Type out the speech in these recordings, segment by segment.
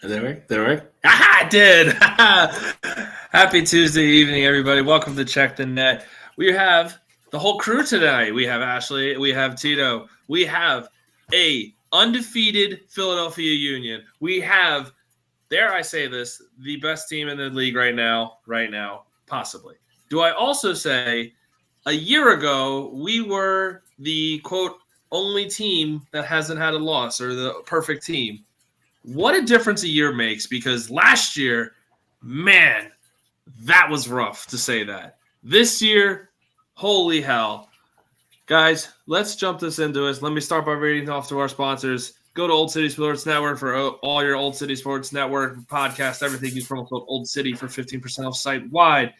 Did it work? Aha, it did! Happy Tuesday evening, everybody. Welcome to Check the Net. We have the whole crew today. We have Ashley. We have Tito. We have a undefeated Philadelphia Union. We have, dare I say this, the best team in the league right now, possibly. Do I also say a year ago we were the, quote, only team that hasn't had a loss, or the perfect team? What a difference a year makes, because last year, man, that was rough to say that. This year, holy hell. Guys, let's jump this into us. Let me start by reading off to our sponsors. Go to Old City Sports Network for all your Old City Sports Network podcasts, everything. Use promo code Old City for 15% off site wide.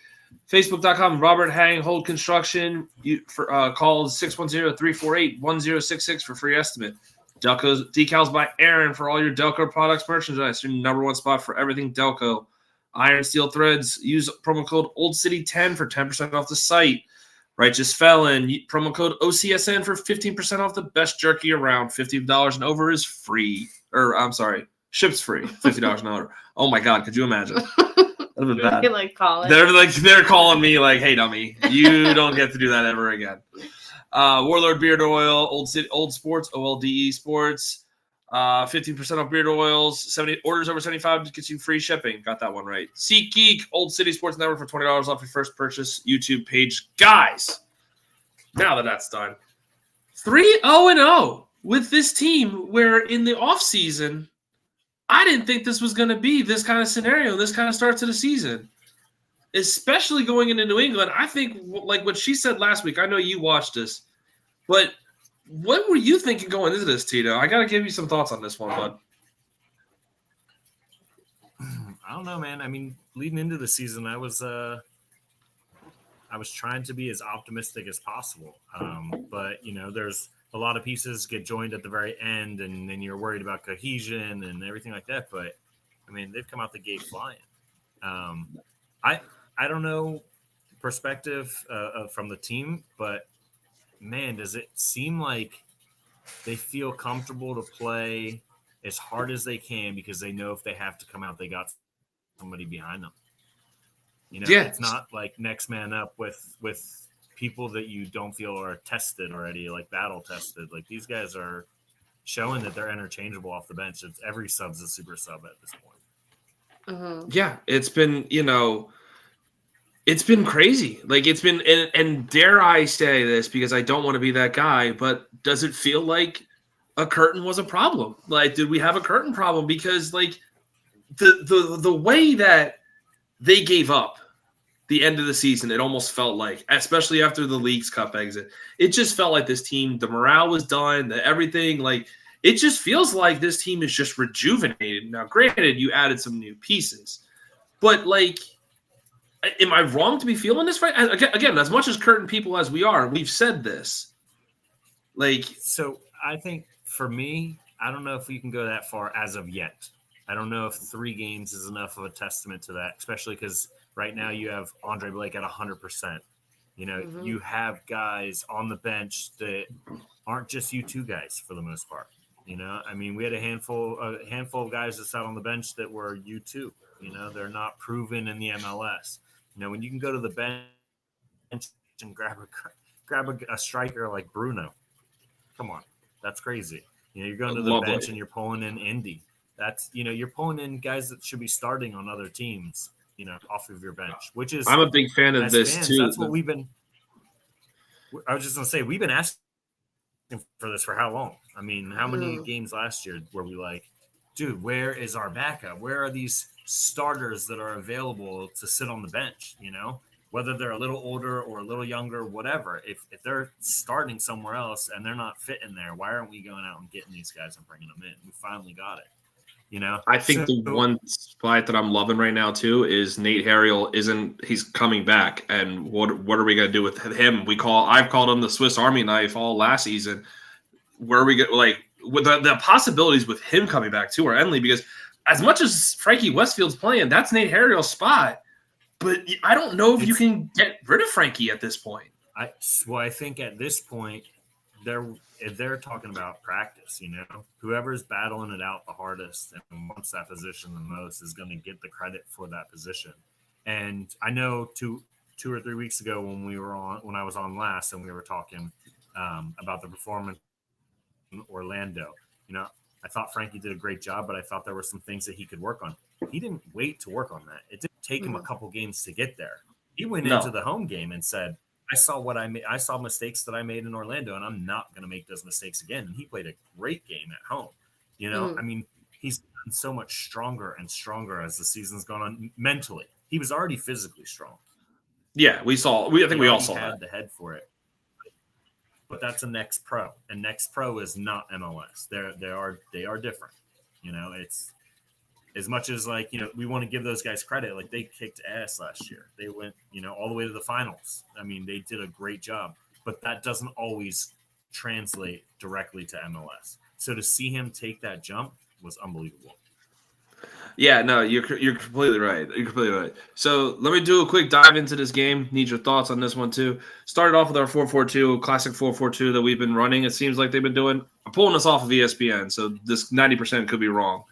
Facebook.com, Robert Hang, Hold Construction. Call 610-348-1066 for free estimate. Delco's Decals by Aaron for all your Delco products merchandise. Your number one spot for everything Delco. Iron Steel Threads. Use promo code OldCity10 for 10% off the site. Righteous Felon. Promo code OCSN for 15% off the best jerky around. $50 and over is free. Ships free. $50 and over. Oh my God, could you imagine? That'd been bad. They're calling me like, hey dummy, you don't get to do that ever again. Warlord Beard Oil, Old Sports, OLDE Sports, 15% off beard oils, 70 orders over 75 gets you free shipping. Got that one right. SeatGeek, Old City Sports Network for $20 off your first purchase. YouTube page. Guys, now that that's done, 3-0-0 with this team, where in the offseason, I didn't think this was going to be this kind of scenario, this kind of start to the season. Especially going into New England. I think, like what she said last week, I know you watched this, but what were you thinking going into this, Tito? I got to give you some thoughts on this one, bud. I don't know, man. I mean, leading into the season, I was trying to be as optimistic as possible. But, there's a lot of pieces get joined at the very end, and then you're worried about cohesion and everything like that. But, I mean, they've come out the gate flying. I don't know perspective from the team, but man, does it seem like they feel comfortable to play as hard as they can because they know if they have to come out, they got somebody behind them. It's not like next man up with people that you don't feel are tested already, like battle tested. Like these guys are showing that they're interchangeable off the bench. It's every sub's a super sub at this point. Mm-hmm. Yeah, it's been, it's been crazy. Like it's been, and dare I say this because I don't want to be that guy, but does it feel like a curtain was a problem? Like, did we have a curtain problem? Because like the way that they gave up the end of the season, it almost felt like, especially after the Leagues Cup exit, it just felt like this team, the morale was done, the everything, like it just feels like this team is just rejuvenated. Now, granted, you added some new pieces, but like, am I wrong to be feeling this right? Again, as much as curtain people as we are, we've said this. Like, so I think for me, I don't know if we can go that far as of yet. I don't know if 3 games is enough of a testament to that, especially because right now you have Andre Blake at 100%. You have guys on the bench that aren't just U2 guys for the most part. I mean, we had a handful of guys that sat on the bench that were U2. They're not proven in the MLS. When you can go to the bench and grab a striker like Bruno, come on, that's crazy. You're going to the bench and you're pulling in Indy. That's you're pulling in guys that should be starting on other teams. Off of your bench, which is I'm a big fan of this fans, too. That's what we've been. I was just gonna say we've been asking for this for how long? I mean, how many games last year were we like, dude, where is our backup? Where are these starters that are available to sit on the bench? Whether they're a little older or a little younger, whatever. If they're starting somewhere else and they're not fitting there, why aren't we going out and getting these guys and bringing them in? We finally got it. I think the one spot that I'm loving right now too is Nate Harriel he's coming back, and what are we gonna do with him? I've called him the Swiss Army knife all last season. Where are we get like with the possibilities with him coming back too are endless, because as much as Frankie Westfield's playing, that's Nate Harriel's spot. But I don't know if you can get rid of Frankie at this point. I think at this point, they're talking about practice, whoever's battling it out the hardest and wants that position the most is going to get the credit for that position. And I know two or 3 weeks ago when I was on last and we were talking about the performance in Orlando, I thought Frankie did a great job, but I thought there were some things that he could work on. He didn't wait to work on that. It didn't take him a couple games to get there. He went into the home game and said, I saw what I made. I saw mistakes that I made in Orlando, and I'm not going to make those mistakes again. And he played a great game at home. I mean, he's gotten so much stronger and stronger as the season's gone on mentally. He was already physically strong. Yeah, I think we all saw that. Had the head for it. But that's a Next Pro, and Next Pro is not MLS. They are different. It's as much as we want to give those guys credit. Like they kicked ass last year. They went all the way to the finals. I mean, they did a great job, but that doesn't always translate directly to MLS. So to see him take that jump was unbelievable. Yeah, no, you're completely right. You're completely right. So let me do a quick dive into this game. Need your thoughts on this one too. Started off with our 4-4-2, classic 4-4-2 that we've been running. It seems like they've been doing. I'm pulling this off of ESPN, so this 90% could be wrong.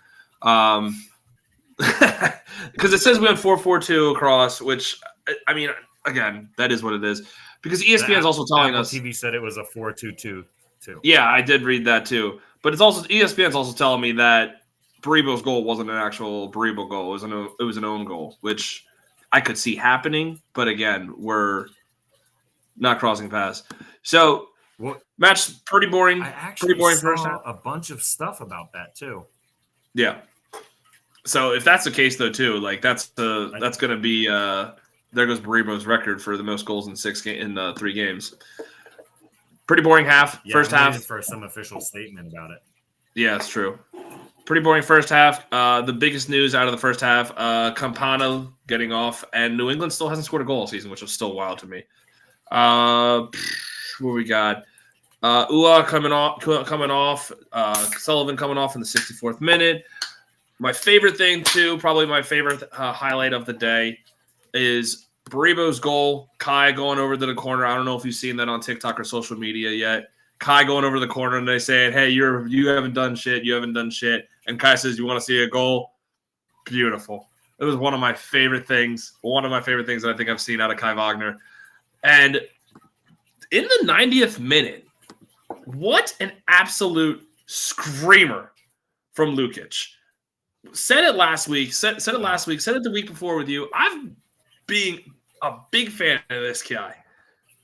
Because it says we went 4-4-2 across, which I mean, again, that is what it is. Because ESPN is also telling us. TV said it was a 4-2-2 too. Yeah, I did read that too. But it's also ESPN's also telling me that Baribo's goal wasn't an actual Baribo goal. It was an own goal, which I could see happening. But again, we're not crossing paths. So match pretty boring. I actually pretty boring saw first half. A bunch of stuff about that too. Yeah. So if that's the case though too, that's going to be there goes Baribo's record for the most goals in 3 games. Pretty boring half. Yeah, first half for some official statement about it. Yeah, it's true. Pretty boring first half. The biggest news out of the first half, Campana getting off, and New England still hasn't scored a goal all season, which was still wild to me. What we got? Ua coming off. Sullivan coming off in the 64th minute. My favorite thing, too, probably my favorite highlight of the day is Baribo's goal. Kai going over to the corner. I don't know if you've seen that on TikTok or social media yet. Kai going over the corner and they saying, hey, you haven't done shit. You haven't done shit. And Kai says, you want to see a goal? Beautiful. It was one of my favorite things. One of my favorite things that I think I've seen out of Kai Wagner. And in the 90th minute, what an absolute screamer from Lukic. Said it last week. Said it last week. Said it the week before with you. I've been a big fan of this guy.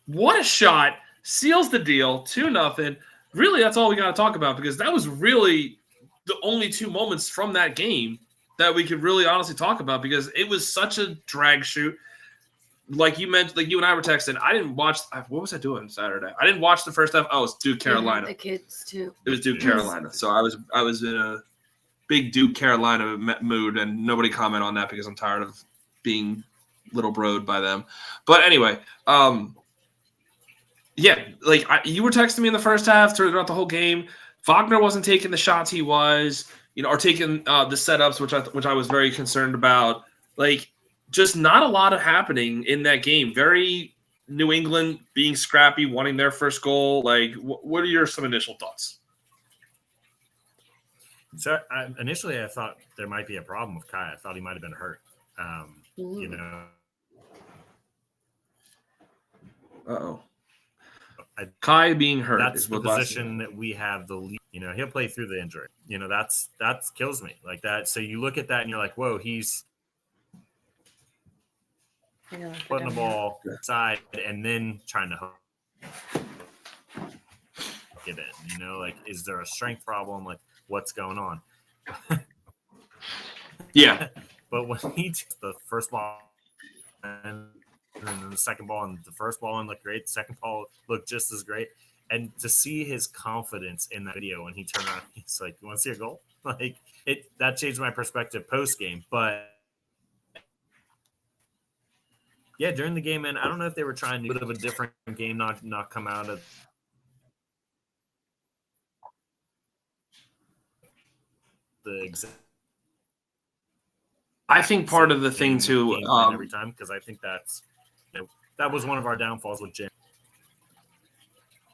What a shot. Seals the deal. 2-0. Really, that's all we got to talk about because that was really the only 2 moments from that game that we could really honestly talk about because it was such a drag shoot. Like you mentioned, like you and I were texting. I didn't watch. What was I doing Saturday? I didn't watch the first half. Oh, it was Duke Carolina. The kids too. It was Duke Carolina. So I was in a big Duke Carolina mood, and nobody comment on that because I'm tired of being little broed by them. But anyway, yeah, like you were texting me in the first half throughout the whole game. Wagner wasn't taking the shots he was, or taking the setups, which I was very concerned about. Like, just not a lot of happening in that game. Very New England being scrappy, wanting their first goal. Like, what are some initial thoughts? So initially, I thought there might be a problem with Kai. I thought he might have been hurt. Uh-oh. Kai being hurt. That's the position that we have the lead. He'll play through the injury. That kills me like that. So you look at that and you're like, whoa, he's putting the ball aside and then trying to get in. Like, is there a strength problem? Like, what's going on? Yeah. But when he took the first ball and then the second ball and the first ball and looked great, the second ball looked just as great. And to see his confidence in that video when he turned around, he's like, you want to see a goal? Like, that changed my perspective post game. But yeah, during the game, man, I don't know if they were trying to do a bit of a different game, not come out of the exact. I think part of the thing too, every time, because I think that was one of our downfalls with Jim.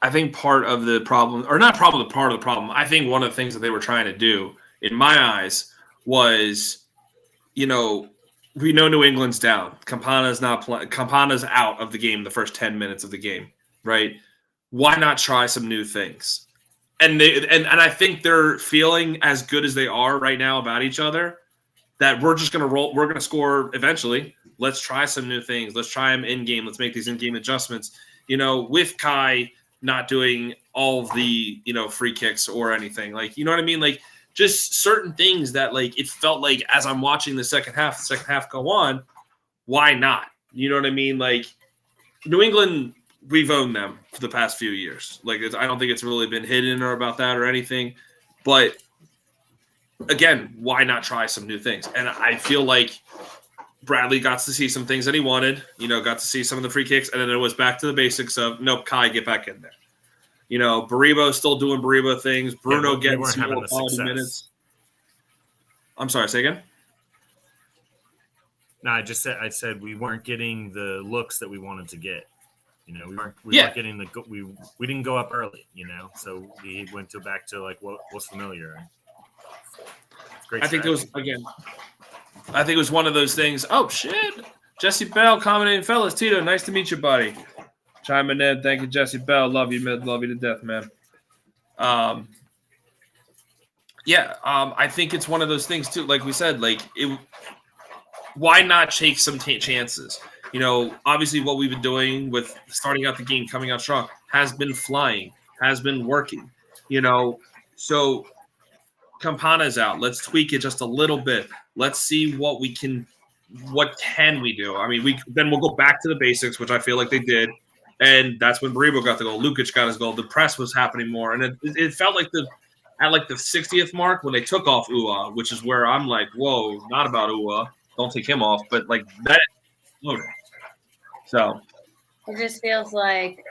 I think part of the problem, or not problem, part of the problem, I think one of the things that they were trying to do, in my eyes, was, we know New England's down. Campana's out of the game the first 10 minutes of the game, right? Why not try some new things? And I think they're feeling as good as they are right now about each other, that we're just going to roll. We're going to score eventually. Let's try some new things. Let's try them in game. Let's make these in game adjustments. With Kai not doing all of the free kicks or anything, like, you know what I mean, like just certain things that, like, it felt like as I'm watching the second half go on, why not? You know what I mean? Like, New England, we've owned them for the past few years. Like, I don't think it's really been hidden or about that or anything. But again, why not try some new things? And I feel like Bradley got to see some things that he wanted, got to see some of the free kicks, and then it was back to the basics of, nope, Kai, get back in there. Baribo still doing Baribo things. Bruno getting some more quality minutes. I'm sorry, say again? No, I said we weren't getting the looks that we wanted to get. We weren't getting we didn't go up early, so we went back to like what was familiar. Great. I think it was one of those things. Oh shit. Jesse Bell commenting, fellas, Tito, nice to meet you, buddy. Chiming in. Thank you, Jesse Bell. Love you to death, man. I think it's one of those things too. Like we said, why not take some chances? Obviously what we've been doing with starting out the game, coming out strong, has been flying, has been working. So Campana's out. Let's tweak it just a little bit. Let's see what can we do? I mean, we'll go back to the basics, which I feel like they did. And that's when Baribo got the goal. Lukic got his goal. The press was happening more. And it felt like at the 60th mark when they took off Ua, which is where I'm like, whoa, not about Ua. Don't take him off. But like that exploded. So it just feels like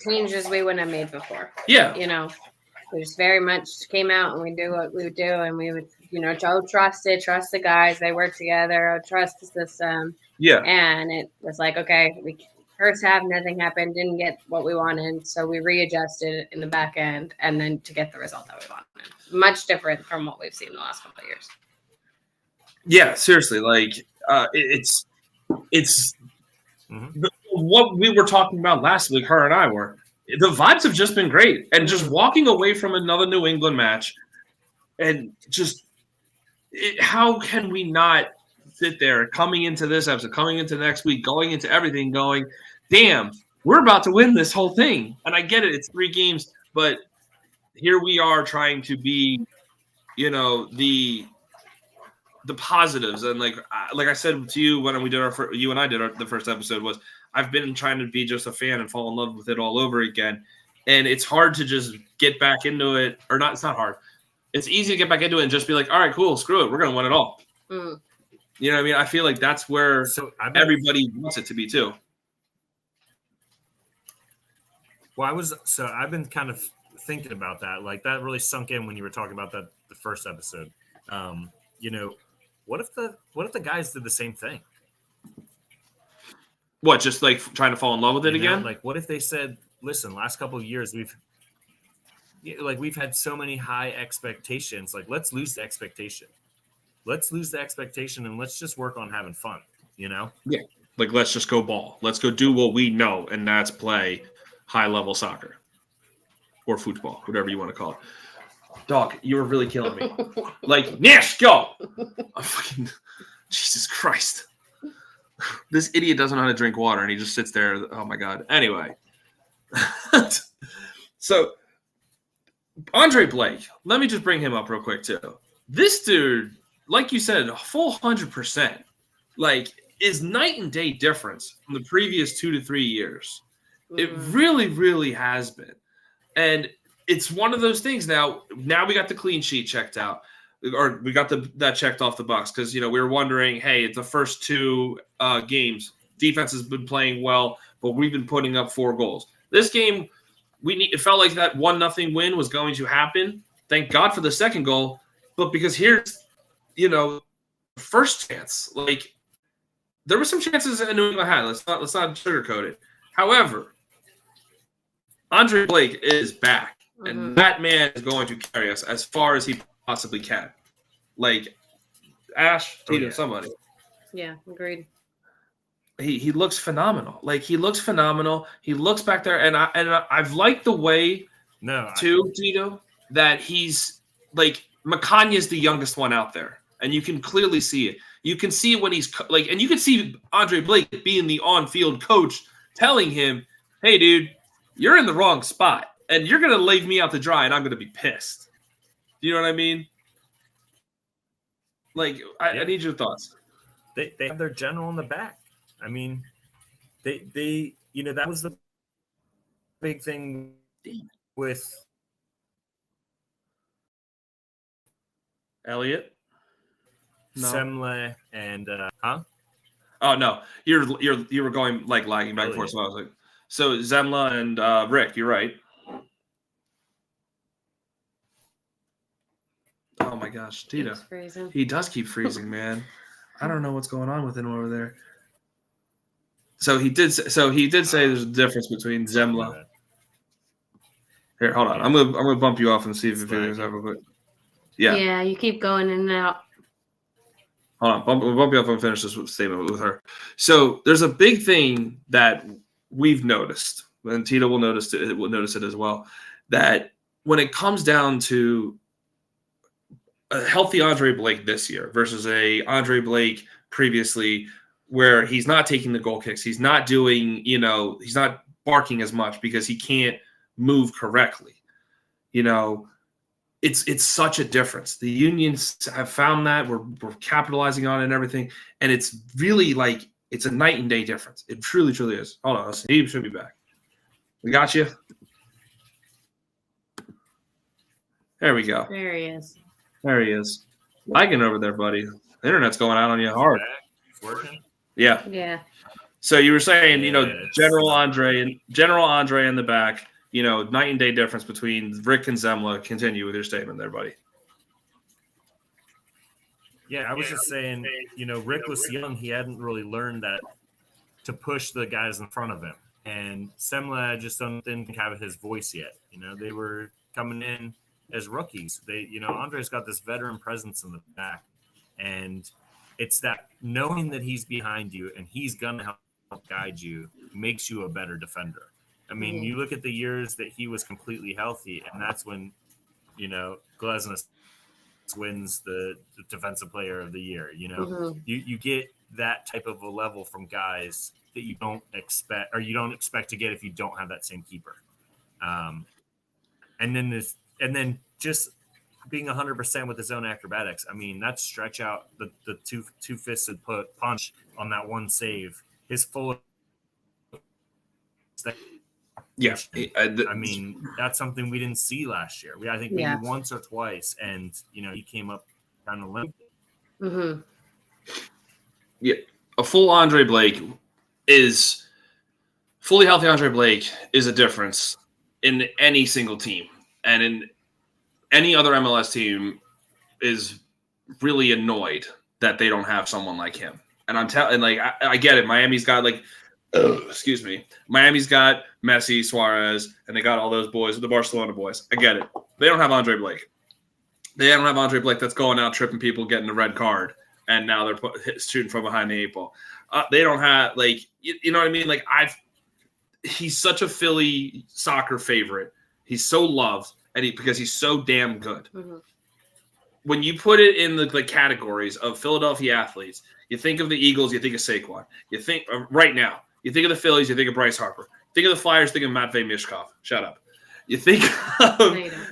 changes we wouldn't have made before. Yeah. We just very much came out and we do what we would do, and we would, trust the guys. They work together. Trust the system. Yeah. And it was like, okay, first half, nothing happened, didn't get what we wanted, so we readjusted in the back end, and then to get the result that we wanted. Much different from what we've seen in the last couple of years. Yeah, seriously, like it's what we were talking about last week. Her and I were. The vibes have just been great, and just walking away from another New England match, and just how can we not sit there coming into this episode, coming into next week, going into everything, going, damn, we're about to win this whole thing. And I get it, it's 3 games, but here we are trying to be, the positives. And like I said to you when we did you and I did the first episode, was I've been trying to be just a fan and fall in love with it all over again. And it's hard to just get back into it, or not. It's not hard. It's easy to get back into it and just be like, all right, cool, screw it, we're gonna win it all. You know what I mean? I feel like that's where everybody wants it to be too. Well, I've been kind of thinking about that. Like that really sunk in when you were talking about that the first episode. What if the guys did the same thing? What, just like trying to fall in love with it again? Like what if they said, listen, last couple of years we've had so many high expectations. Like let's lose the expectation. Let's lose the expectation and let's just work on having fun, Yeah. Like, let's just go ball. Let's go do what we know, and that's play high-level soccer or football, whatever you want to call it. Dog, you were really killing me. Like, Nash, go! I'm fucking Jesus Christ. This idiot doesn't know how to drink water, and he just sits there. Oh, my God. Anyway. So, Andre Blake, let me just bring him up real quick, too. This dude, like you said, a full 100%, like, is night and day difference from the previous 2 to 3 years. It really, really has been. And it's one of those things now we got the clean sheet checked out, or we got that checked off the box, because, we were wondering, hey, it's the first 2 games, defense has been playing well, but we've been putting up 4 goals. This game, it felt like that 1-0 win was going to happen. Thank God for the second goal. But because here's, first chance, like there were some chances that New England had. Let's not sugarcoat it. However, Andre Blake is back, and Mhm. that man is going to carry us as far as he possibly can. Like Ash, Oh, Tito, yeah. somebody. Yeah, agreed. He looks phenomenal. Like he looks phenomenal. He looks back there, and I've liked the way No, too, Tito, that he's like Makanya's the youngest one out there, and you can clearly see it. You can see it when he's like, and you can see Andre Blake being the on-field coach, telling him, "Hey, dude, you're in the wrong spot, and you're gonna leave me out to dry, and I'm gonna be pissed." You know what I mean? Like, I Yeah. need your thoughts. they have their general in the back. I mean, they that was the big thing with Elliot? No. Semle and Oh no, you were going like lagging back and forth. So I was like, so Zemla and Rick, you're right. Oh my gosh, Tito, Keeps freezing. he does keep freezing, man. I don't know what's going on with him over there. So he did say there's a difference between Zemla. Here, hold on. I'm gonna bump you off and see if it figures out real quick. Yeah. Yeah, you keep going in and out. Hold on, we'll bump you off and finish this statement with her. So there's a big thing that we've noticed, and Tito will notice it as well, that when it comes down to a healthy Andre Blake this year versus a Andre Blake previously, where he's not taking the goal kicks, he's not doing, he's not barking as much because he can't move correctly. It's such a difference. The Unions have found that we're capitalizing on it and everything, and it's really like it's a night and day difference. It truly, truly is. Hold on, he should be back. We got you. There we go. There he is. There he is. Lagging over there, buddy. The internet's going out on you hard. It's working. Yeah. Yeah. So you were saying, Yeah, General Andre in the back. Night and day difference between Rick and Zemla. Continue with your statement there, buddy. Yeah, I was just saying, Rick was young. He hadn't really learned that to push the guys in front of him. And Semla just didn't have his voice yet. They were coming in as rookies. Andre's got this veteran presence in the back. And it's that knowing that he's behind you and he's going to help guide you makes you a better defender. I mean, you look at the years that he was completely healthy, and that's when, Glesnes wins the defensive player of the year. Mhm. You get that type of a level from guys that you don't expect to get if you don't have that same keeper. And then just being 100% with his own acrobatics. I mean, that stretch out the two-fisted punch on that one save. His full. Yeah, I mean, that's something we didn't see last year. I think maybe once or twice, and he came up kind of limp. Mm-hmm. Yeah, a full Andre Blake is fully healthy. Andre Blake is a difference in any single team, and in any other MLS team is really annoyed that they don't have someone like him. And I'm telling, I get it. Miami's got excuse me. Miami's got Messi, Suarez, and they got all those boys, the Barcelona boys. I get it. They don't have Andre Blake. They don't have Andre Blake that's going out tripping people, getting a red card, and now they're shooting from behind the 8 ball. They don't have you know what I mean? He's such a Philly soccer favorite. He's so loved, and because he's so damn good. Mm-hmm. When you put it in the categories of Philadelphia athletes, you think of the Eagles, you think of Saquon. You think right now. You think of the Phillies, you think of Bryce Harper. Think of the Flyers, think of Matvei Mishkov. Shut up. You think of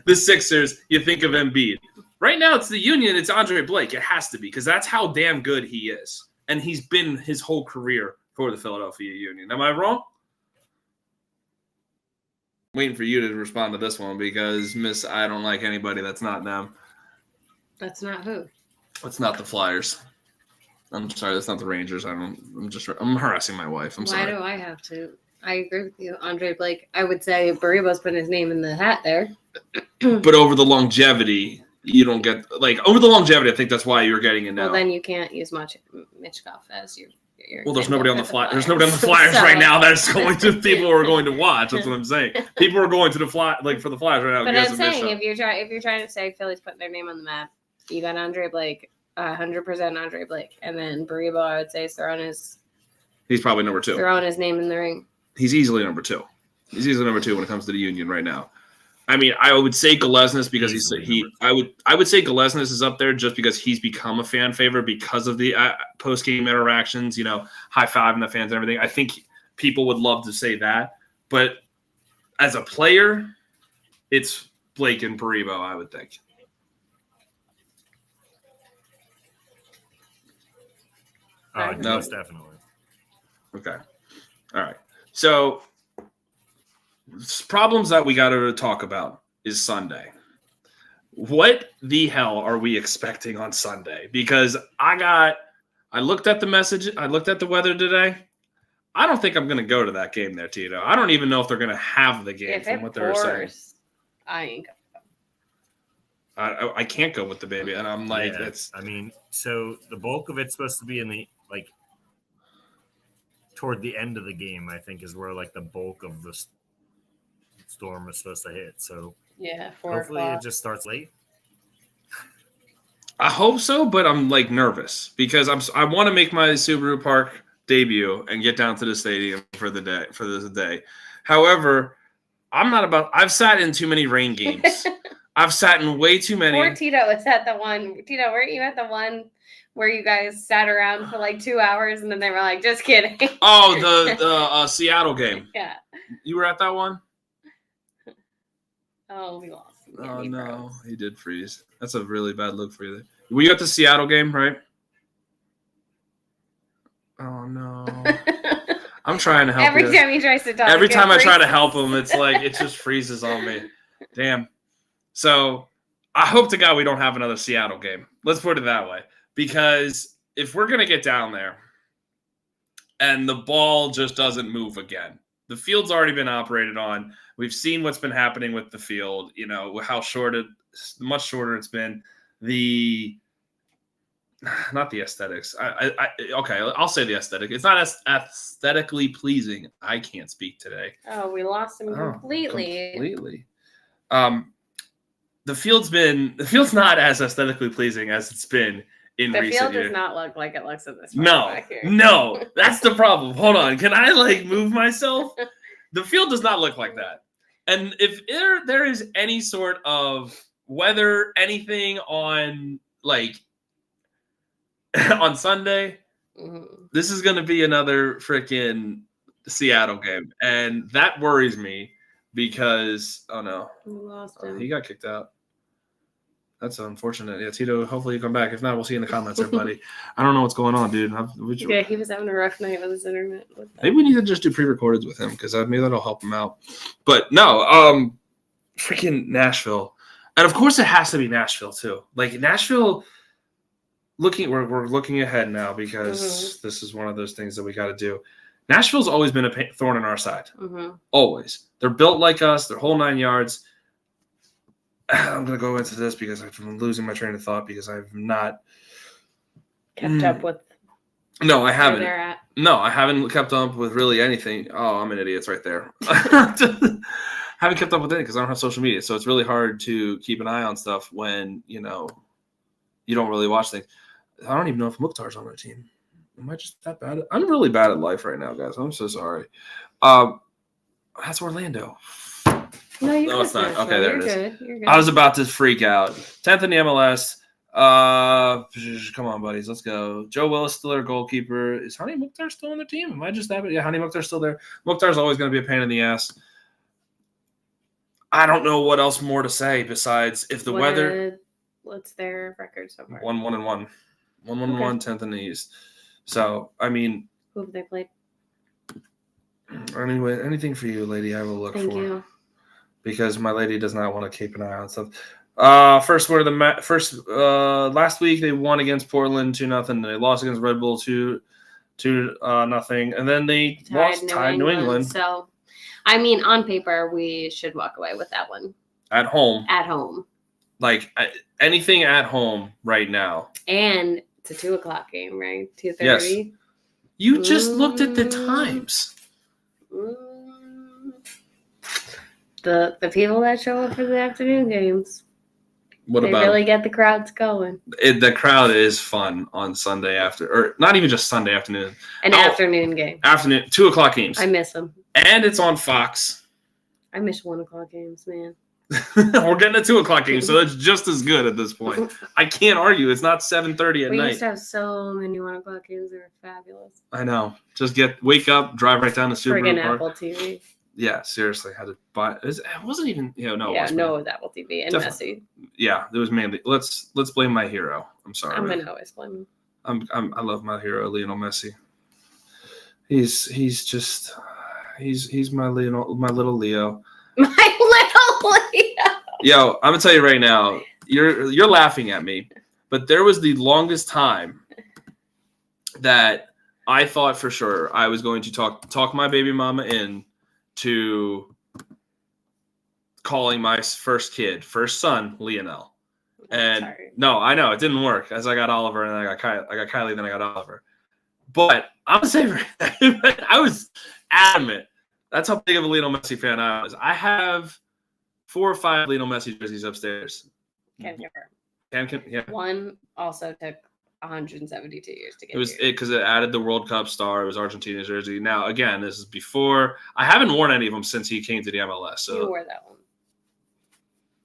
the Sixers, you think of Embiid. Right now, it's the Union, it's Andre Blake. It has to be because that's how damn good he is. And he's been his whole career for the Philadelphia Union. Am I wrong? Waiting for you to respond to this one because, Miss, I don't like anybody that's not them. That's not who. It's not the Flyers. I'm sorry, that's not the Rangers. I'm harassing my wife. I'm sorry. Why do I have to? I agree with you, Andre Blake. I would say Baribo's putting his name in the hat there. But over the longevity, you don't get over the longevity. I think that's why you're getting in now. Well, then you can't use Michkov as your Well, there's nobody on the fly. There's nobody on the Flyers So- right now that's going to. People are going to watch. That's what I'm saying. People are going to the fly for the Flyers right now. But because I'm of Bishop. saying if you're trying to say Philly's putting their name on the map, you got Andre Blake, 100% Andre Blake, and then Baribo, I would say, is He's probably number 2. throwing his name in the ring. He's easily number 2. He's easily number 2 when it comes to the Union right now. I mean, I would say Galesnis because I would say Galesnis is up there just because he's become a fan favorite because of the post game interactions. High fiving the fans and everything. I think people would love to say that, but as a player, it's Blake and Baribo, I would think. No, most definitely. Okay. All right. So problems that we got to talk about is Sunday. What the hell are we expecting on Sunday? Because I looked at the message. I looked at the weather today. I don't think I'm going to go to that game there, Tito. I don't even know if they're going to have the game If from it what they were saying. pours, I ain't I can't go with the baby. And I'm like, Yeah, it's I mean, so the bulk of it's supposed to be in the toward the end of the game, I think, is where the bulk of the storm is supposed to hit. So yeah, 4 hopefully o'clock. it just starts late. I hope so, but I'm nervous because I want to make my Subaru Park debut and get down to the stadium for this day. However, I've sat in too many rain games. I've sat in way too many. Poor Tito was at the one. Tito, weren't you at the one where you guys sat around for 2 hours and then they were like, just kidding? Oh, the Seattle game. Yeah. You were at that one? Oh, we lost. Oh, no. He did freeze. That's a really bad look for you. Were you at the Seattle game, right? Oh, no. I'm trying to help Every you. time he tries to talk. Every it time I try to freezes. help him, it's it just freezes on me. Damn. So I hope to God we don't have another Seattle game. Let's put it that way. Because if we're going to get down there and the ball just doesn't move again, the field's already been operated on. We've seen what's been happening with the field, how much shorter it's been. Not the aesthetics. Okay, I'll say the aesthetic. It's not as aesthetically pleasing. I can't speak today. Oh, we lost him completely. Completely. The field's not as aesthetically pleasing as it's been in The recent field years. does not look like it looks in this photo No, back here. no, that's the problem. Hold on. Can I move myself? The field does not look like that. And if there is any sort of weather, anything on on Sunday, this is going to be another freaking Seattle game. And that worries me because, oh no, We lost him. he got kicked out. That's unfortunate. Yeah, Tito, hopefully you come back. If not, we'll see you in the comments, everybody. I don't know what's going on, dude. Yeah, he was having a rough night with his internet. Maybe we need to just do pre-recordeds with him because maybe that'll help him out. But no, freaking Nashville. And of course it has to be Nashville too. Nashville, we're looking ahead now because this is one of those things that we got to do. Nashville's always been a thorn in our side. Always. They're built like us. They're whole 9 yards. I'm going to go into this because I'm losing my train of thought because I've not kept up with No, I where haven't. they're at. No, I haven't kept up with really anything. Oh, I'm an idiot. It's right there. Haven't kept up with it because I don't have social media. So it's really hard to keep an eye on stuff when, you don't really watch things. I don't even know if Mukhtar's on our team. Am I just that bad? I'm really bad at life right now, guys. I'm so sorry. That's Orlando. No, you're No, good. it's not. Nashville. Okay, there You're it is. good. You're good. I was about to freak out. 10th in the MLS. Come on, buddies. Let's go. Joe Willis still their goalkeeper. Is Hani Mukhtar still on their team? Am I just that? Yeah, Hani Mukhtar's still there. Mukhtar's always going to be a pain in the ass. I don't know what else more to say besides if the weather. What's their record so far? 1-1-1. 1-1-1, 10th in the East. So, I mean, Who have they played? anyway, anything for you, lady, I will look Thank for. you. Because my lady does not want to keep an eye on stuff. Last week they won against Portland 2-0. They lost against Red Bull 2-0, and then they tied New England. So, I mean, on paper, we should walk away with that one At home. at home. Anything at home right now. And it's a 2:00 game, right? 2:30. Yes. You just looked at the times. The people that show up for the afternoon games, What they about really get the crowds going. the crowd is fun on Sunday or not even just Sunday afternoon. Afternoon game. Afternoon, 2:00 games. I miss them. And it's on Fox. I miss 1:00 games, man. We're getting a 2:00 game, so it's just as good at this point. I can't argue. It's not 7:30 at We night. used to have so many 1:00 games. They were fabulous. I know. Just wake up, drive right down to Subaru Friggin' Park. Apple TV. Yeah, seriously, had to buy. It wasn't even. No, it Yeah, wasn't. no, with Apple TV and Definitely. Messi. Yeah, it was mainly. Let's blame my hero. I'm sorry. I'm gonna always blame him. I love my hero, Lionel Messi. He's my little Leo. My little Leo. Yo, I'm gonna tell you right now. You're laughing at me, but there was the longest time that I thought for sure I was going to talk my baby mama in to calling my first son Lionel. And Sorry. no, I know it didn't work. As I got Oliver, and then I got Kylie, then I got Oliver. But I'm gonna say I was adamant. That's how big of a Lionel Messi fan I was. I have 4 or 5 Lionel Messi jerseys upstairs. Can confirm. Yeah. One also took 172 years to get It was here. because it added the World Cup star. It was Argentina's jersey. Now, again, this is before. I haven't worn any of them since he came to the MLS. So You wore that one.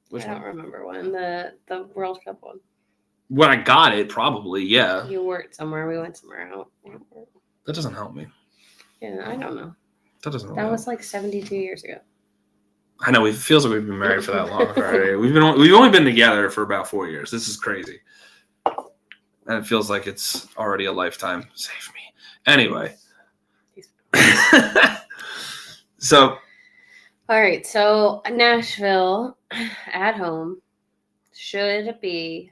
which I don't one? remember one. The World Cup one. When I got it, probably, yeah. You wore it somewhere. We went somewhere out. That doesn't help me. Yeah, I don't know. That doesn't. That help. was like 72 years ago. I know. It feels like we've been married for that long. Right? We've only been together for about 4 years. This is crazy, and it feels like it's already a lifetime. Save me. Anyway. So. All right, so Nashville at home should be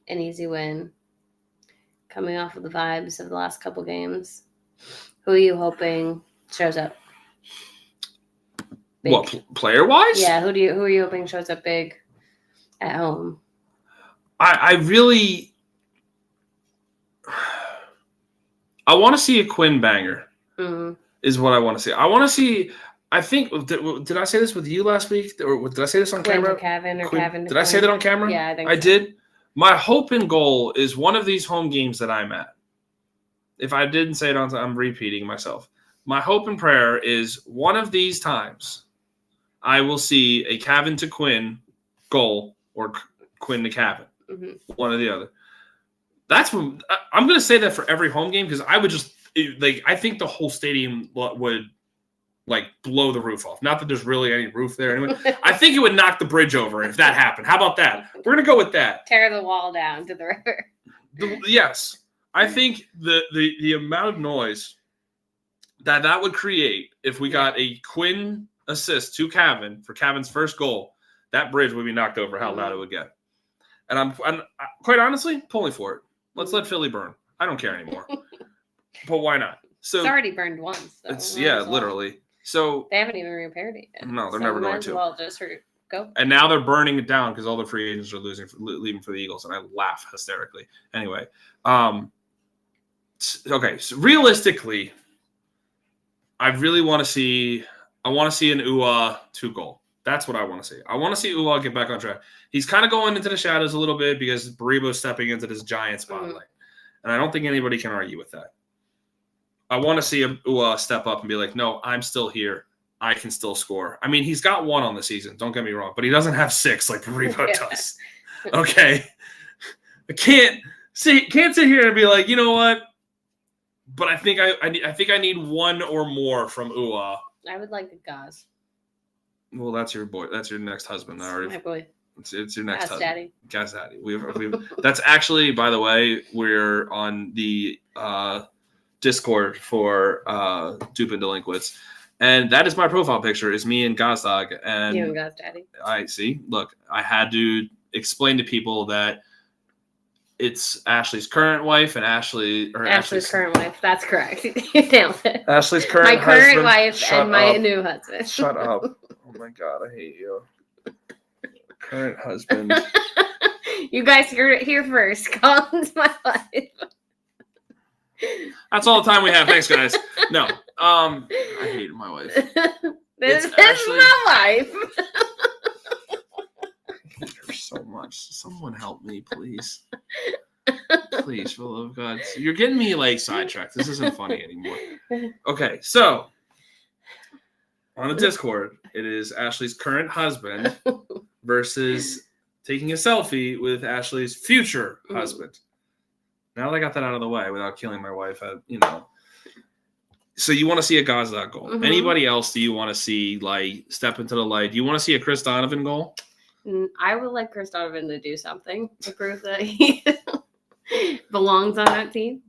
an easy win. Coming off of the vibes of the last couple games, who are you hoping shows up? Big? What player wise? Yeah, who are you hoping shows up big at home? I really want to see a Quinn banger. Mm-hmm. Is what I want to see. I want to see. I think did I say this with you last week, or did I say this on Quinn camera? to Kevin or Quinn, Kevin to did I say that Quinn? on camera? Yeah, I think I so. did. My hope and goal is one of these home games that I'm at. If I didn't say it on time, I'm repeating myself. My hope and prayer is one of these times I will see a Kevin to Quinn goal or Quinn to Kevin. Mm-hmm. One or the other. That's what I'm going to say that for every home game because I would just I think the whole stadium would blow the roof off. Not that there's really any roof there anyway. I think it would knock the bridge over if that happened. How about that? We're going to go with that. Tear the wall down to the river. Yes. I think the amount of noise that would create if we got a Quinn assist to Kevin for Kevin's first goal, that bridge would be knocked over how loud it would get. And I'm quite honestly pulling for it. Let's let Philly burn. I don't care anymore. But why not? So It's already burned once. So it's might as well. literally. So They haven't even repaired it yet. No, they're so never might going as to. Well, just go. and now they're burning it down because all the free agents are leaving for the Eagles, and I laugh hysterically. Anyway, okay. So realistically, I really want to see. I want to see an Ua 2 goal. That's what I want to see. I want to see Ua get back on track. He's kind of going into the shadows a little bit because Baribo's stepping into this giant spotlight, and I don't think anybody can argue with that. I want to see Ua step up and be like, no, I'm still here. I can still score. I mean, he's got 1 on the season. Don't get me wrong, but he doesn't have 6 like Baribo does. Okay, I can't sit here and be like, you know what? But I think I need 1 or more from Ua. I would like the Gaz. Well, that's your boy. That's your next husband. I already. My boy. It's your next Gaz husband. Daddy. Gaz Daddy. We've that's actually, by the way, we're on the Discord for Dupe and Delinquents. And that is my profile picture, is me and Gazdog. And You and Gaz Daddy. I see. Look, I had to explain to people that it's Ashley's current wife and Ashley's current wife. That's correct. You nailed it. Ashley's current My current husband. wife Shut and my up. new husband. Shut up. Oh my God, I hate you. Current husband. You guys heard it here first. Colin's my wife. That's all the time we have. Thanks, guys. No, I hate my wife. This It's is Ashley. my life. I hate her so much. Someone help me, please. Please, for the love of God. You're getting me like sidetracked. This isn't funny anymore. Okay, so on the Discord, it is Ashley's current husband versus taking a selfie with Ashley's future husband. Now that I got that out of the way without killing my wife, So you want to see a Gazdag goal? Mhm. Anybody else do you want to see like step into the light? Do you want to see a Chris Donovan goal? I would like Chris Donovan to do something to prove that he belongs on that team.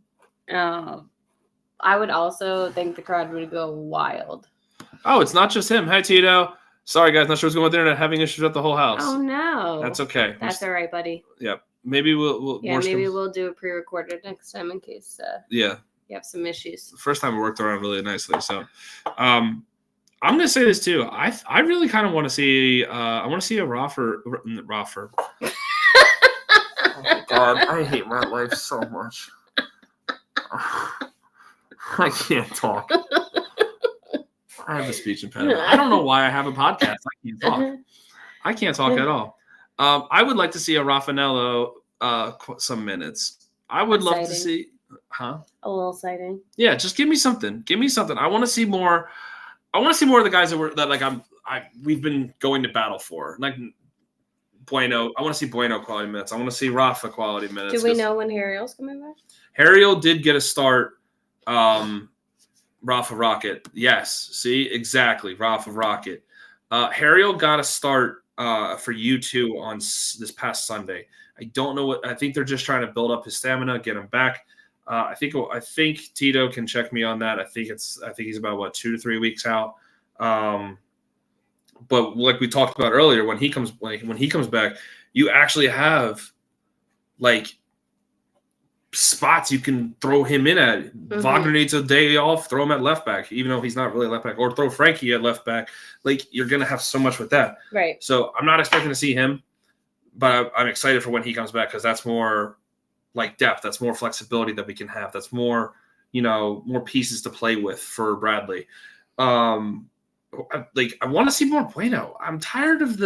I would also think the crowd would go wild. Oh, it's not just him. Hi, Tito. Sorry, guys. Not sure what's going on with the internet. Having issues at the whole house. Oh no, That's okay. That's all right, buddy. Yep. Maybe we'll Yeah, maybe we'll do a pre-recorded next time in case Yeah. you have some issues. First time it worked around really nicely. So, I'm gonna say this too. I really kind of want to see. I want to see a Roffer. Oh my God, I hate my life so much. I can't talk. I have a speech impediment. I don't know why I have a podcast. I can't talk. I can't talk at all. I would like to see a Raffanello some minutes. I would love to see. Huh? A little sighting. Yeah, just give me something. Give me something. I want to see more. I want to see more of the guys we've been going to battle for. Like Bueno. I want to see Bueno quality minutes. I want to see Rafa quality minutes. Do we know when Harriel's coming back? Harriel did get a start. Rafa Rocket. Yes. See, exactly. Rafa Rocket. Harriel got a start for U2 on this past Sunday. I don't know what. I think they're just trying to build up his stamina, get him back. I think Tito can check me on that. I think he's about 2 to 3 weeks out. But like we talked about earlier, when he comes back, you actually have like spots you can throw him in at. Mm-hmm. Wagner needs a day off, throw him at left back, even though he's not really left back, or throw Frankie at left back. Like you're gonna have so much with that. Right. So I'm not expecting to see him, but I'm excited for when he comes back because that's more like depth. That's more flexibility that we can have. That's more, more pieces to play with for Bradley. I want to see more Bueno. I'm tired of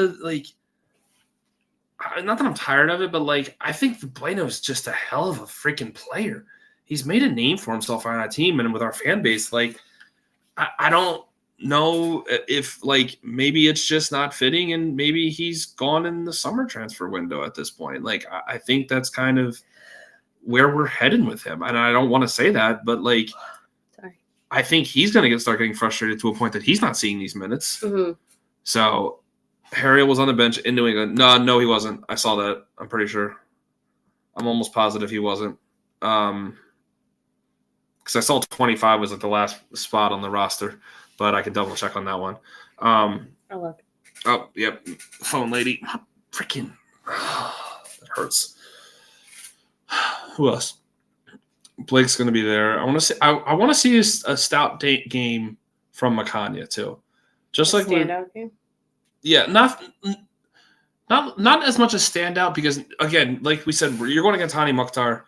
not that I'm tired of it, but I think the Bueno is just a hell of a freaking player. He's made a name for himself on our team and with our fan base. I don't know if maybe it's just not fitting and maybe he's gone in the summer transfer window at this point. I think that's kind of where we're heading with him. And I don't want to say that, but Sorry. I think he's going to start getting frustrated to a point that he's not seeing these minutes. Mm-hmm. So Harriel was on the bench in New England. No, he wasn't. I saw that. I'm pretty sure. I'm almost positive he wasn't. Because I saw 25 was at the last spot on the roster, but I can double check on that one. Oh, look. Oh, yep. Phone lady. Freaking. That hurts. Who else? Blake's going to be there. I want to see a stout date game from Makanya too. Just like standout game. Yeah, not as much a standout because again, like we said, you're going against Hani Mukhtar.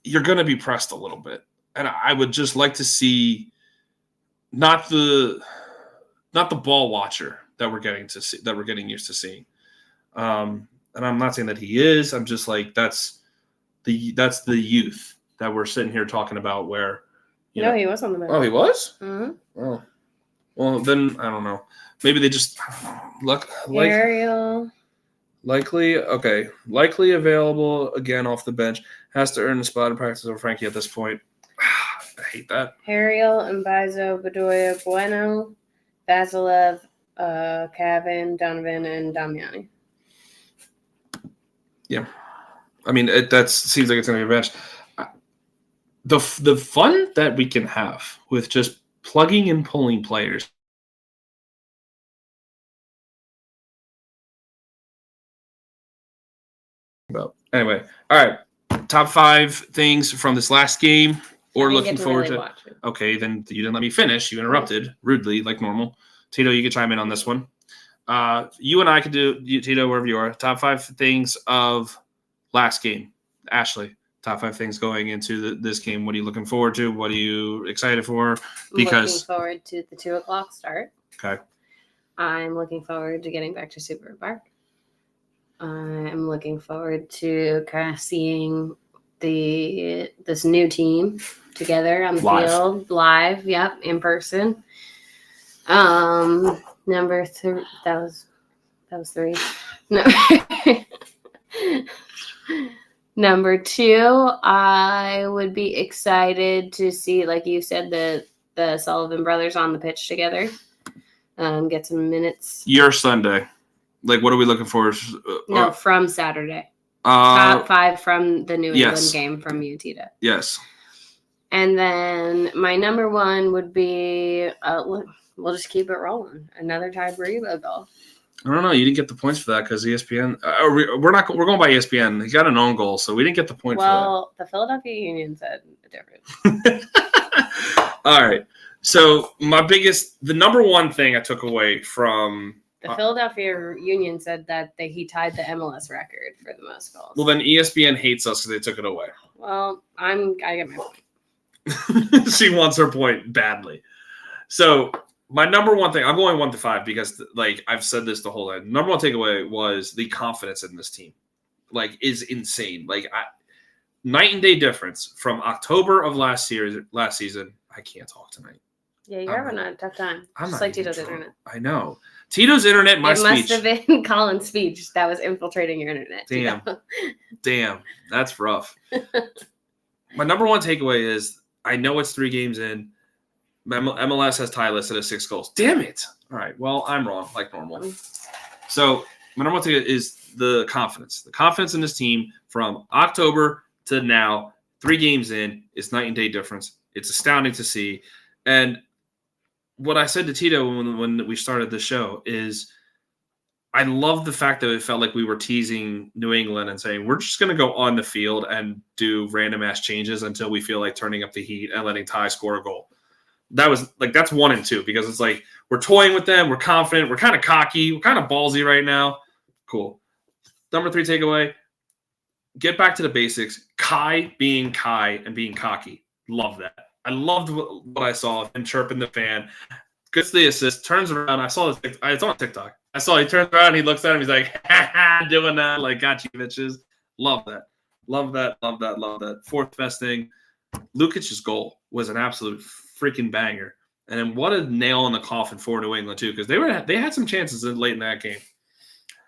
You're going to be pressed a little bit, and I would just like to see not the ball watcher that we're getting used to seeing. And I'm not saying that he is. I'm just that's the youth that we're sitting here talking about. Where he was on the bench. Oh, he was. Mm-hmm. Oh, well then I don't know. Maybe they just Ariel. Likely available again off the bench. Has to earn the spot in practice over Frankie at this point. I hate that. Harriel, Mbaizo, Bedoya, Bueno, Vasilev, Cavan, Donovan, and Damiani. Yeah. I mean, that seems like it's going to be a bench. The fun that we can have with just plugging and pulling players. Well, anyway, all right. Top 5 things from this last game or looking forward to. Okay, then you didn't let me finish. You interrupted rudely, like normal. Tito, you can chime in on this one. You and I could do, Tito, wherever you are. Top 5 things of last game. Ashley, Top 5 things going into this game. What are you looking forward to? What are you excited for? I'm looking forward to the 2:00 start. Okay. I'm looking forward to getting back to Super Park. I'm looking forward to kind of seeing this new team together on the field, live, in person. Number 3, that was 3. No. Number 2, I would be excited to see, like you said, the Sullivan brothers on the pitch together. Get some minutes. Your Sunday. Like, what are we looking for? No, from Saturday. Top 5 from the New England game from you, Tito. Yes. And then my number 1 would be, we'll just keep it rolling. Another Ty Baribo goal. I don't know. You didn't get the points for that because ESPN. We're going by ESPN. He got an own goal, so we didn't get the point for that. Well, the Philadelphia Union said different. All right. So the number 1 thing I took away from the Philadelphia Union said that he tied the MLS record for the most goals. Well, then ESPN hates us because they took it away. Well, I get my point. She wants her point badly. So my number 1 thing, I'm going 1 to 5 because, like, I've said this the whole time. Number 1 takeaway was the confidence in this team, like, is insane. Like, night and day difference from October of last season. I can't talk tonight. Yeah, you're having a tough time. Just like Tito's internet. I know. Tito's internet, it must have been Colin's speech that was infiltrating your internet. Damn. That's rough. My number 1 takeaway is I know it's 3 games in. MLS has Ty listed at 6 goals. Damn it. All right. Well, I'm wrong, like normal. So my number 1 takeaway is the confidence. The confidence in this team from October to now, 3 games in, is night and day difference. It's astounding to see. And what I said to Tito when we started the show is I love the fact that it felt like we were teasing New England and saying, we're just going to go on the field and do random ass changes until we feel like turning up the heat and letting Ty score a goal. That's 1 and 2 because it's like we're toying with them. We're confident. We're kind of cocky. We're kind of ballsy right now. Cool. Number 3 takeaway, get back to the basics. Kai being Kai and being cocky. Love that. I loved what I saw of him chirping the fan. Gets the assist, turns around. I saw this. It's on TikTok. I saw he turns around, he looks at him, he's like, doing that, like, got you bitches. Love that. Love that. 4th best thing. Lukic's goal was an absolute freaking banger. And then what a nail in the coffin for New England, too, because they had some chances late in that game.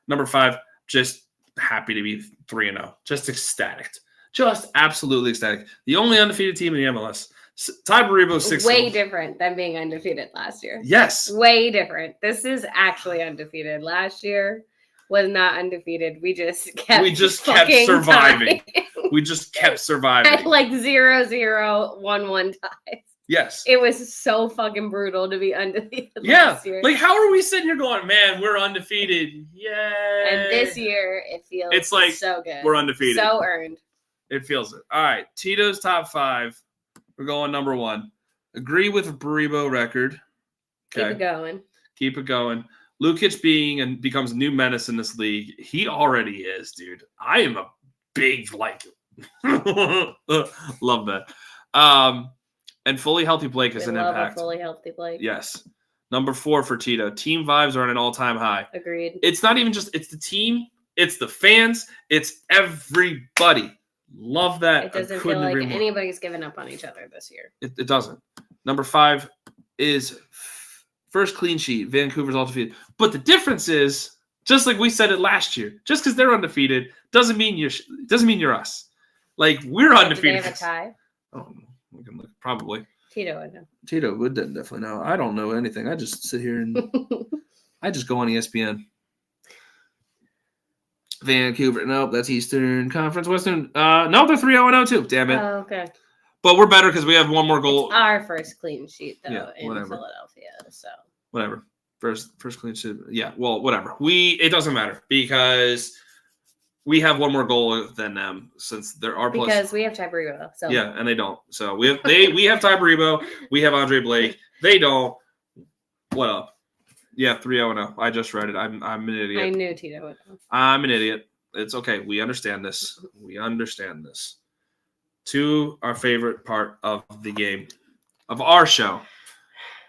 Number 5, just happy to be 3-0. Just ecstatic. Just absolutely ecstatic. The only undefeated team in the MLS. Ty Baribo 6 way goals. different than being undefeated last year. Yes. Way different. This is actually undefeated. Last year was not undefeated. We just kept surviving. We just kept surviving. At like 0-0, 1-1 ties. Yes. It was so fucking brutal to be undefeated last year. Like, how are we sitting here going, man, we're undefeated. Yay. And this year, it feels so good. We're undefeated. So earned. It feels it. All right. Tito's top 5. We're going number 1. Agree with Baribo record. Okay. Keep it going. Lukic becomes a new menace in this league. He already is, dude. I am a big love that. And fully healthy Blake is an impact. Fully healthy Blake. Yes. Number 4 for Tito. Team vibes are at an all-time high. Agreed. It's not even it's the team, it's the fans, it's everybody. Love that. It doesn't feel like anybody's given up on each other this year. It doesn't. Number 5 is first clean sheet. Vancouver's all defeated. But the difference is, just like we said it last year, just because they're undefeated doesn't mean you're us. Like, we're undefeated. Do they have a tie? Oh, we can look. Probably. Tito would know. Tito would definitely know. I don't know anything. I just sit here and I just go on ESPN. Vancouver. Nope, that's Eastern Conference. Western. No, they're 3-0-0 too. Damn it. Oh, okay. But we're better because we have one more goal. It's our first clean sheet though in whatever. Philadelphia. So whatever. First clean sheet. Yeah. Well, whatever. It doesn't matter because we have one more goal than them since there are because we have Ty Baribo. So yeah, and they don't. So we have Ty Baribo. We have Andre Blake. They don't. What up? Yeah, 3-0-0. I just read it. I'm an idiot. I knew Tito would know. I'm an idiot. It's okay. We understand this. to our favorite part of the game, of our show,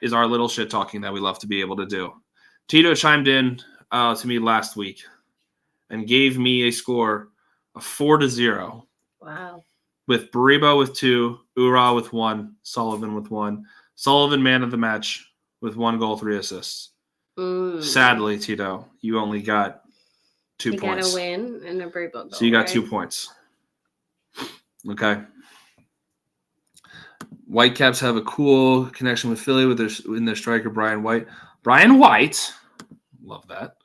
is our little shit talking that we love to be able to do. Tito chimed in to me last week and gave me a score of 4-0. Wow. With Baribo with 2, Ura with 1, Sullivan with 1. Sullivan man of the match with 1 goal, 3 assists. Sadly, Tito, you only got 2 You points. got a win and a Baribo goal. So you got right? 2 points. Okay. Whitecaps have a cool connection with Philly with their striker Brian White. Brian White, love that.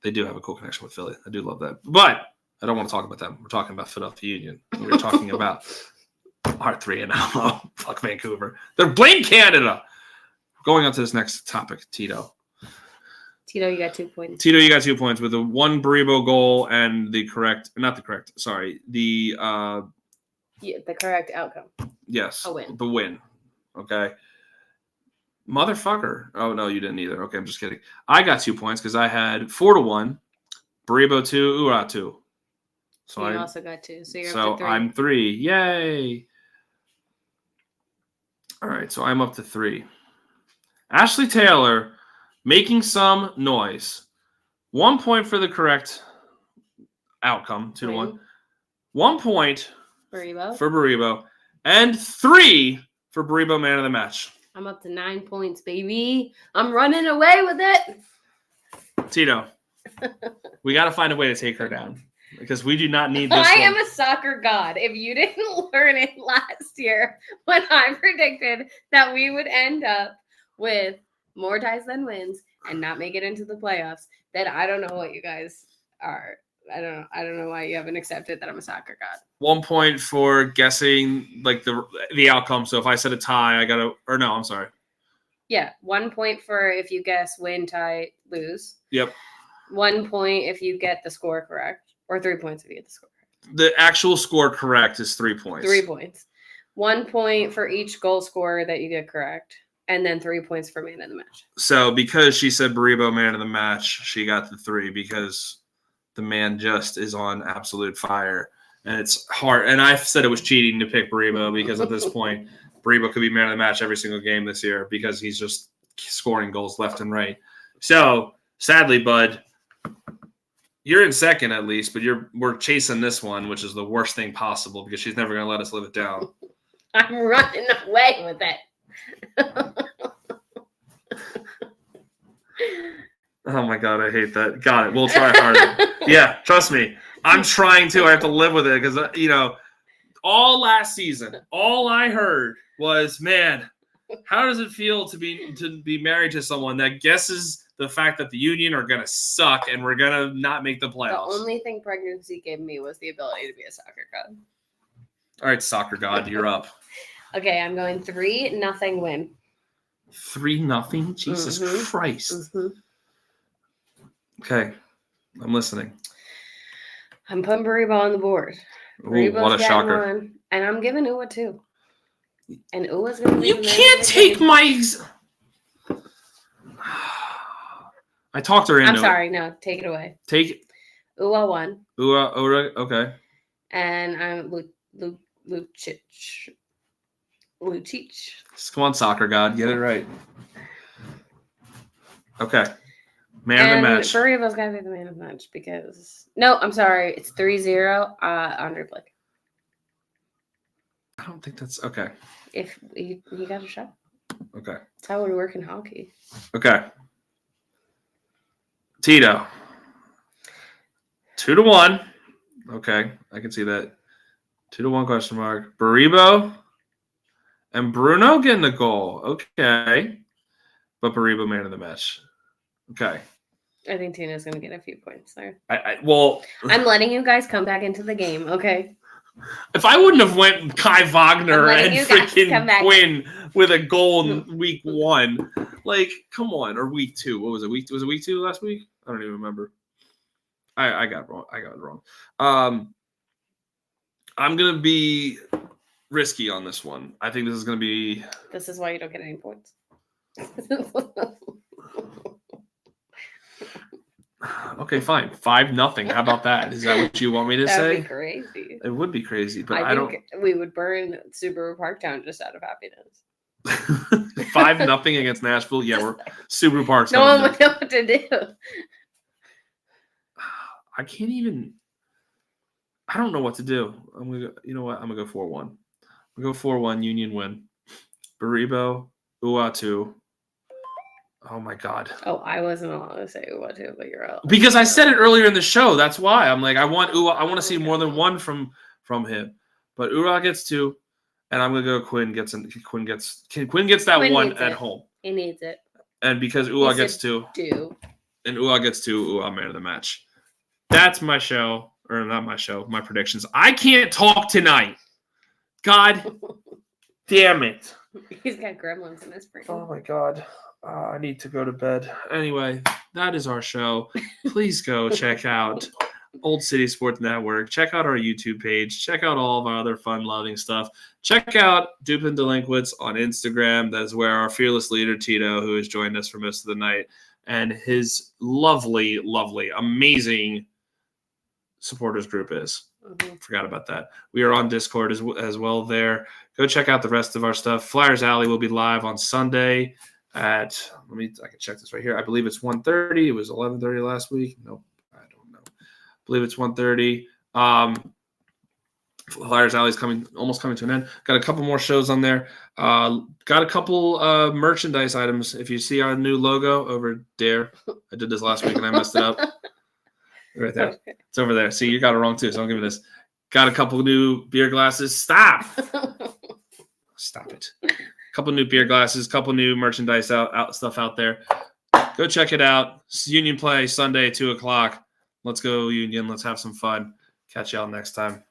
They do have a cool connection with Philly. I do love that. But I don't want to talk about them. We're talking about Philadelphia Union. We're talking about our 3-0. Fuck Vancouver. They're blame Canada. Going on to this next topic, Tito. Tito, you got 2 points. Tito, you got 2 points with a 1 Baribo goal and the correct outcome. Yes. A win. The win. Okay. Motherfucker. Oh, no, you didn't either. Okay, I'm just kidding. I got 2 points because I had 4-1, Baribo 2, Ura 2. So you I also got 2. So you're so up to 3. I'm 3. Yay. All right, so I'm up to 3. Ashley Taylor making some noise. 1 point for the correct outcome, 2-1. 1 point Baribo. for Baribo, and 3 for Baribo man of the match. I'm up to 9 points, baby. I'm running away with it. Tito, we got to find a way to take her down because we do not need this I one. am a soccer god. If you didn't learn it last year when I predicted that we would end up with more ties than wins and not make it into the playoffs, then I don't know what you guys are. I don't know why you haven't accepted that I'm a soccer god. 1 point for guessing like the outcome. So if I said a tie, I got to, or no, I'm sorry. Yeah, 1 point for if you guess win, tie, lose. Yep. 1 point if you get the score correct, or 3 points if you get the score correct. The actual score correct is 3 points. 3 points. 1 point for each goal scorer that you get correct, and then 3 points for man of the match. So because she said Baribo man of the match, she got the 3 because the man just is on absolute fire. And it's hard. And I said it was cheating to pick Baribo because at this point, Baribo could be man of the match every single game this year because he's just scoring goals left and right. So sadly, bud, you're in second at least, but we're chasing this one, which is the worst thing possible because she's never going to let us live it down. I'm running away with it. Oh my God, I hate that. Got it. We'll try harder. Yeah, trust me. I'm trying to. I have to live with it because, all last season, all I heard was, man, how does it feel to be married to someone that guesses the fact that the Union are going to suck and we're going to not make the playoffs? The only thing pregnancy gave me was the ability to be a soccer god. All right, soccer god, you're up. Okay, I'm going 3-0 win. 3-0? Jesus Christ. Mm-hmm. Okay, I'm listening. I'm putting Baribo on the board. Ooh, what a shocker. 1, and I'm giving Ua 2. And Ua's going to be You can't take my... I talked her into it. I'm sorry. No, take it away. Take it. Ua 1. Ura, okay. And I'm Lucic. Come on, soccer god. Get it right. Okay. Man of the match. Baribo's got to be the man of the match because... No, I'm sorry. It's 3-0. Andre Blake. I don't think that's... Okay. If you got a shot. Okay. That's how it would work in hockey. Okay. Tito. 2-1. Okay. I can see that. 2-1 question mark. Baribo and Bruno getting the goal. Okay. But Baribo man of the match. Okay. I think Tina's going to get a few points there. Well, I'm letting you guys come back into the game, okay? if I wouldn't have went Kai Wagner and you guys come freaking back. Quinn with a goal in week 1, like, come on, or week 2. What was it? Was it week 2 last week? I don't even remember. I got it wrong. I'm gonna be risky on this one. I think this is gonna be. This is why you don't get any points. Okay, fine. 5-0. How about that? Is that what you want me to That'd say? be crazy. It would be crazy, but I I think we would burn Subaru Parktown just out of happiness. don't. 5-0 against Nashville. Yeah, we're Subaru Park's No one coming would know what to do. I can't even. I don't know what to do. I'm gonna. You know what? I'm gonna go 4-1. I'm gonna go 4-1. Union win. Baribo, Uatu. Oh my God. Oh, I wasn't allowed to say Uatu, but you're out. Because I said it earlier in the show. That's why I'm like, I want to see more than one from him. But Ura gets 2, and I'm gonna go. Quinn gets that Quinn one needs at it. home. He needs it. And because Ua gets said 2, Do. and Ua gets 2, Ua man of the match. That's my show, or not my show. My predictions. I can't talk tonight. God damn it. He's got gremlins in his brain. Oh my God. I need to go to bed. Anyway, that is our show. Please go check out Old City Sports Network. Check out our YouTube page. Check out all of our other fun-loving stuff. Check out Dupin Delinquents on Instagram. That is where our fearless leader, Tito, who has joined us for most of the night, and his lovely, lovely, amazing supporters group is. Mm-hmm. Forgot about that. We are on Discord as well there. Go check out the rest of our stuff. Flyers Alley will be live on Sunday at, I can check this right here. I believe it's 1:30. It was 11:30 last week. Nope, I don't know. I believe it's 1:30. Flyers Alley is almost coming to an end. Got a couple more shows on there. Got a couple merchandise items. If you see our new logo over there, I did this last week and I messed it up. Right there. Okay. It's over there. See, you got it wrong too, so I'll give you this. Got a couple new beer glasses. Stop it. Couple new beer glasses, couple new merchandise out stuff out there. Go check it out. Union play Sunday, 2:00. Let's go Union. Let's have some fun. Catch y'all next time.